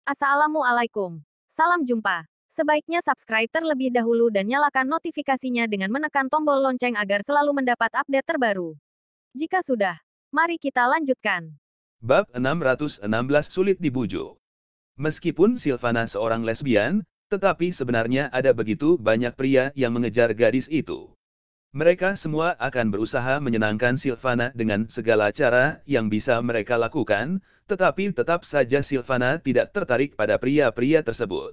Assalamualaikum. Salam jumpa. Sebaiknya subscribe terlebih dahulu dan nyalakan notifikasinya dengan menekan tombol lonceng agar selalu mendapat update terbaru. Jika sudah, mari kita lanjutkan. Bab 616 sulit dibujuk. Meskipun Sylvana seorang lesbian, tetapi sebenarnya ada begitu banyak pria yang mengejar gadis itu. Mereka semua akan berusaha menyenangkan Sylvana dengan segala cara yang bisa mereka lakukan, tetapi tetap saja Sylvana tidak tertarik pada pria-pria tersebut.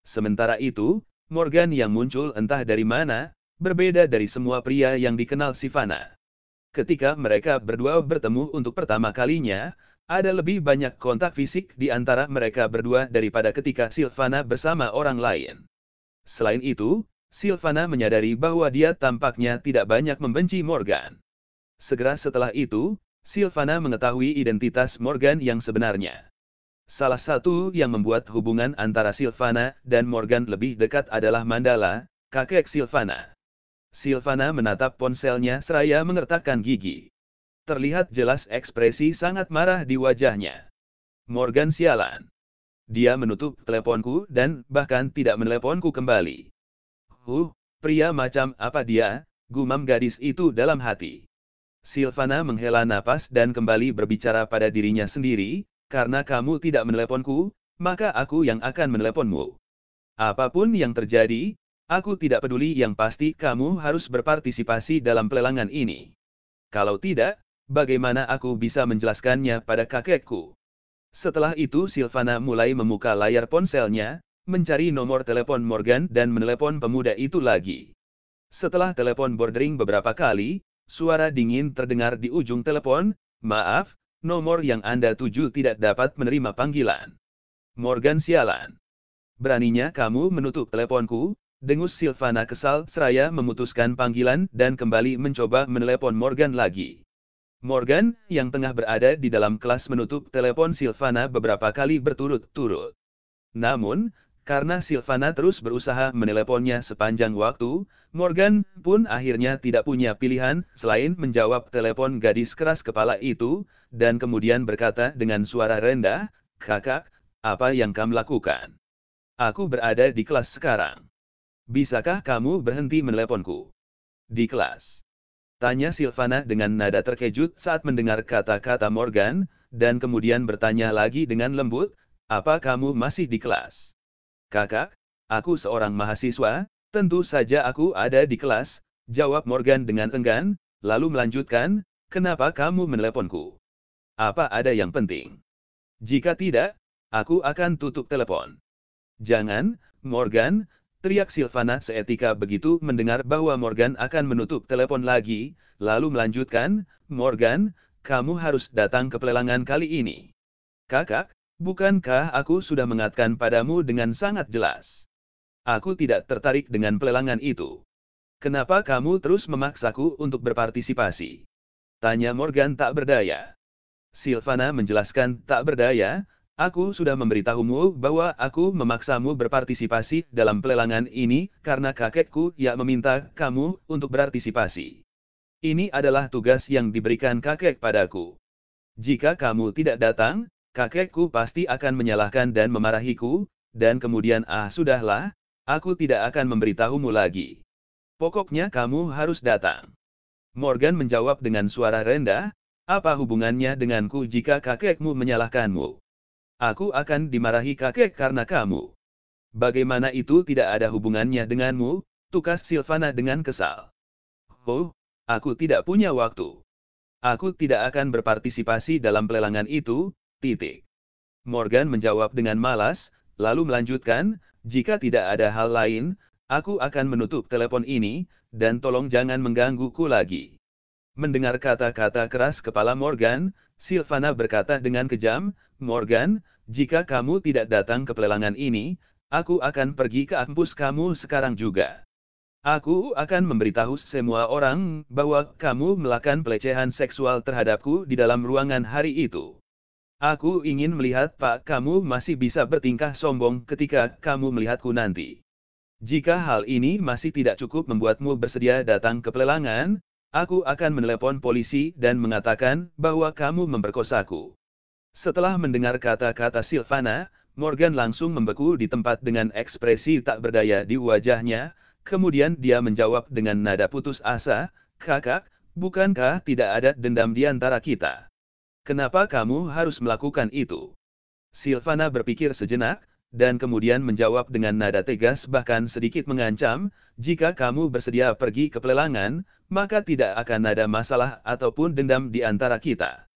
Sementara itu, Morgan yang muncul entah dari mana, berbeda dari semua pria yang dikenal Sylvana. Ketika mereka berdua bertemu untuk pertama kalinya, ada lebih banyak kontak fisik di antara mereka berdua daripada ketika Sylvana bersama orang lain. Selain itu, Sylvana menyadari bahwa dia tampaknya tidak banyak membenci Morgan. Segera setelah itu, Sylvana mengetahui identitas Morgan yang sebenarnya. Salah satu yang membuat hubungan antara Sylvana dan Morgan lebih dekat adalah Mandala, kakek Sylvana. Sylvana menatap ponselnya seraya mengertakkan gigi. Terlihat jelas ekspresi sangat marah di wajahnya. Morgan sialan. Dia menutup teleponku dan bahkan tidak meneleponku kembali. Pria macam apa dia, gumam gadis itu dalam hati. Sylvana menghela napas dan kembali berbicara pada dirinya sendiri, karena kamu tidak meneleponku, maka aku yang akan meneleponmu. Apapun yang terjadi, aku tidak peduli, yang pasti kamu harus berpartisipasi dalam pelelangan ini. Kalau tidak, bagaimana aku bisa menjelaskannya pada kakekku? Setelah itu Sylvana mulai membuka layar ponselnya, mencari nomor telepon Morgan dan menelepon pemuda itu lagi. Setelah telepon bordering beberapa kali, suara dingin terdengar di ujung telepon, "Maaf, nomor yang Anda tuju tidak dapat menerima panggilan." Morgan sialan. Beraninya kamu menutup teleponku, dengus Sylvana kesal seraya memutuskan panggilan dan kembali mencoba menelepon Morgan lagi. Morgan, yang tengah berada di dalam kelas, menutup telepon Sylvana beberapa kali berturut-turut. Namun, karena Sylvana terus berusaha meneleponnya sepanjang waktu, Morgan pun akhirnya tidak punya pilihan selain menjawab telepon gadis keras kepala itu, dan kemudian berkata dengan suara rendah, "Kakak, apa yang kamu lakukan? Aku berada di kelas sekarang. Bisakah kamu berhenti meneleponku?" "Di kelas?" tanya Sylvana dengan nada terkejut saat mendengar kata-kata Morgan, dan kemudian bertanya lagi dengan lembut, "Apa kamu masih di kelas?" "Kakak, aku seorang mahasiswa, tentu saja aku ada di kelas," jawab Morgan dengan enggan, lalu melanjutkan, "Kenapa kamu meneleponku? Apa ada yang penting? Jika tidak, aku akan tutup telepon." "Jangan, Morgan," teriak Sylvana seetika begitu mendengar bahwa Morgan akan menutup telepon lagi, lalu melanjutkan, "Morgan, kamu harus datang ke pelelangan kali ini." "Kakak, bukankah aku sudah mengatakan padamu dengan sangat jelas? Aku tidak tertarik dengan pelelangan itu. Kenapa kamu terus memaksaku untuk berpartisipasi?" tanya Morgan tak berdaya. Sylvana menjelaskan, "Tak berdaya, aku sudah memberitahumu bahwa aku memaksamu berpartisipasi dalam pelelangan ini karena kakekku yang meminta kamu untuk berpartisipasi. Ini adalah tugas yang diberikan kakek padaku. Jika kamu tidak datang, kakekku pasti akan menyalahkan dan memarahiku, dan kemudian sudahlah, aku tidak akan memberitahumu lagi. Pokoknya kamu harus datang." Morgan menjawab dengan suara rendah, "Apa hubungannya denganku jika kakekmu menyalahkanmu? Aku akan dimarahi kakek karena kamu." "Bagaimana itu tidak ada hubungannya denganmu?" tukas Sylvana dengan kesal. Aku tidak punya waktu. Aku tidak akan berpartisipasi dalam pelelangan itu, titik." Morgan menjawab dengan malas, lalu melanjutkan, "Jika tidak ada hal lain, aku akan menutup telepon ini, dan tolong jangan menggangguku lagi." Mendengar kata-kata keras kepala Morgan, Sylvana berkata dengan kejam, "Morgan, jika kamu tidak datang ke pelelangan ini, aku akan pergi ke kampus kamu sekarang juga. Aku akan memberitahu semua orang bahwa kamu melakukan pelecehan seksual terhadapku di dalam ruangan hari itu. Aku ingin melihat kamu masih bisa bertingkah sombong ketika kamu melihatku nanti. Jika hal ini masih tidak cukup membuatmu bersedia datang ke pelelangan, aku akan menelepon polisi dan mengatakan bahwa kamu memperkosaku." Setelah mendengar kata-kata Sylvana, Morgan langsung membeku di tempat dengan ekspresi tak berdaya di wajahnya, kemudian dia menjawab dengan nada putus asa, "Kakak, bukankah tidak ada dendam di antara kita? Kenapa kamu harus melakukan itu?" Sylvana berpikir sejenak, dan kemudian menjawab dengan nada tegas bahkan sedikit mengancam, "Jika kamu bersedia pergi ke pelelangan, maka tidak akan ada masalah ataupun dendam di antara kita.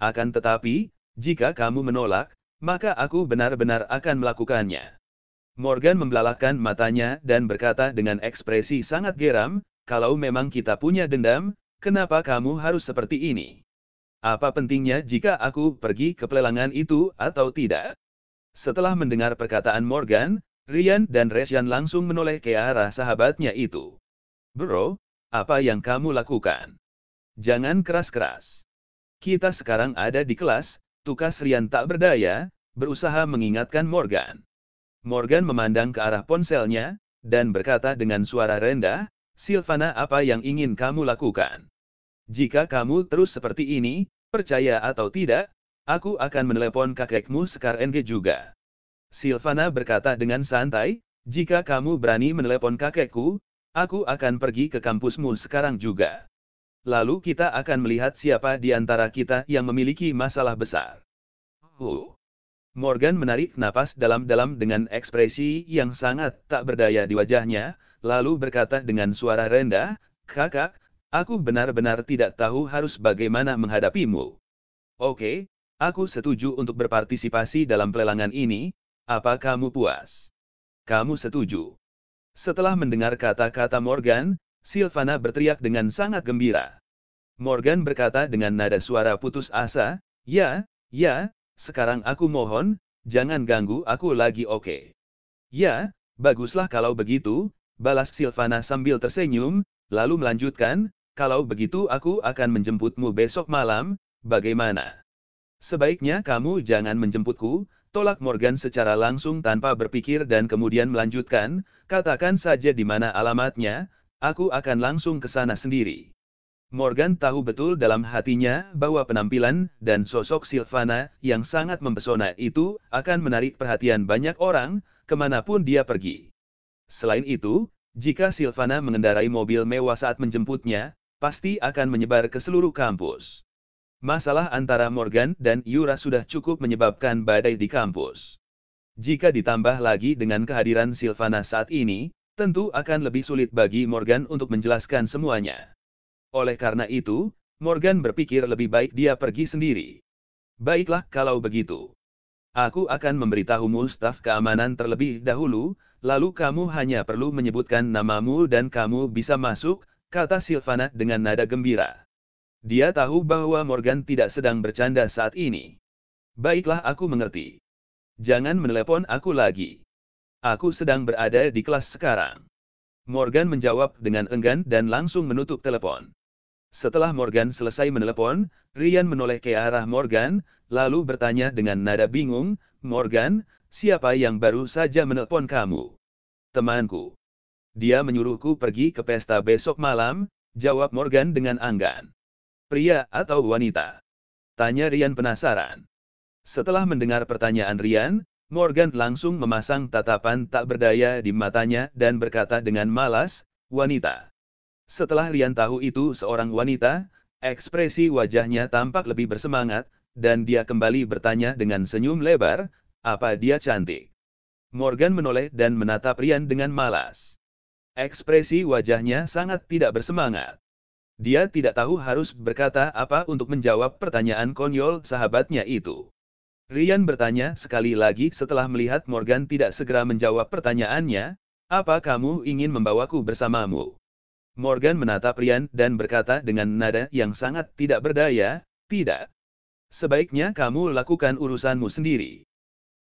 Akan tetapi, jika kamu menolak, maka aku benar-benar akan melakukannya." Morgan membelalakkan matanya dan berkata dengan ekspresi sangat geram, "Kalau memang kita punya dendam, kenapa kamu harus seperti ini? Apa pentingnya jika aku pergi ke pelelangan itu atau tidak?" Setelah mendengar perkataan Morgan, Ryan dan Resian langsung menoleh ke arah sahabatnya itu. "Bro, apa yang kamu lakukan? Jangan keras-keras. Kita sekarang ada di kelas," tukas Ryan tak berdaya, berusaha mengingatkan Morgan. Morgan memandang ke arah ponselnya, dan berkata dengan suara rendah, "Sylvana, apa yang ingin kamu lakukan? Jika kamu terus seperti ini, percaya atau tidak, aku akan menelepon kakekmu sekarang juga." Sylvana berkata dengan santai, "Jika kamu berani menelepon kakekku, aku akan pergi ke kampusmu sekarang juga. Lalu kita akan melihat siapa di antara kita yang memiliki masalah besar." Morgan menarik napas dalam-dalam dengan ekspresi yang sangat tak berdaya di wajahnya, lalu berkata dengan suara rendah, "Kakak, aku benar-benar tidak tahu harus bagaimana menghadapimu. Oke, aku setuju untuk berpartisipasi dalam pelelangan ini, apa kamu puas? Kamu setuju?" Setelah mendengar kata-kata Morgan, Sylvana berteriak dengan sangat gembira. Morgan berkata dengan nada suara putus asa, "Ya, ya, sekarang aku mohon, jangan ganggu aku lagi, oke?" "Ya, baguslah kalau begitu," balas Sylvana sambil tersenyum, lalu melanjutkan, "Kalau begitu aku akan menjemputmu besok malam, bagaimana?" "Sebaiknya kamu jangan menjemputku," tolak Morgan secara langsung tanpa berpikir dan kemudian melanjutkan, "Katakan saja di mana alamatnya, aku akan langsung ke sana sendiri." Morgan tahu betul dalam hatinya bahwa penampilan dan sosok Sylvana yang sangat mempesona itu akan menarik perhatian banyak orang, kemanapun dia pergi. Selain itu, jika Sylvana mengendarai mobil mewah saat menjemputnya, pasti akan menyebar ke seluruh kampus. Masalah antara Morgan dan Yura sudah cukup menyebabkan badai di kampus. Jika ditambah lagi dengan kehadiran Sylvana saat ini, tentu akan lebih sulit bagi Morgan untuk menjelaskan semuanya. Oleh karena itu, Morgan berpikir lebih baik dia pergi sendiri. "Baiklah kalau begitu. Aku akan memberitahumu staf keamanan terlebih dahulu, lalu kamu hanya perlu menyebutkan namamu dan kamu bisa masuk," kata Sylvana dengan nada gembira. Dia tahu bahwa Morgan tidak sedang bercanda saat ini. "Baiklah, aku mengerti. Jangan menelepon aku lagi. Aku sedang berada di kelas sekarang." Morgan menjawab dengan enggan dan langsung menutup telepon. Setelah Morgan selesai menelepon, Ryan menoleh ke arah Morgan, lalu bertanya dengan nada bingung, "Morgan, siapa yang baru saja menelpon kamu?" "Temanku. Dia menyuruhku pergi ke pesta besok malam," jawab Morgan dengan enggan. "Pria atau wanita?" tanya Ryan penasaran. Setelah mendengar pertanyaan Ryan, Morgan langsung memasang tatapan tak berdaya di matanya dan berkata dengan malas, "Wanita." Setelah Ryan tahu itu seorang wanita, ekspresi wajahnya tampak lebih bersemangat, dan dia kembali bertanya dengan senyum lebar, "Apa dia cantik?" Morgan menoleh dan menatap Ryan dengan malas. Ekspresi wajahnya sangat tidak bersemangat. Dia tidak tahu harus berkata apa untuk menjawab pertanyaan konyol sahabatnya itu. Ryan bertanya sekali lagi setelah melihat Morgan tidak segera menjawab pertanyaannya, "Apa kamu ingin membawaku bersamamu?" Morgan menatap Ryan dan berkata dengan nada yang sangat tidak berdaya, "Tidak. Sebaiknya kamu lakukan urusanmu sendiri."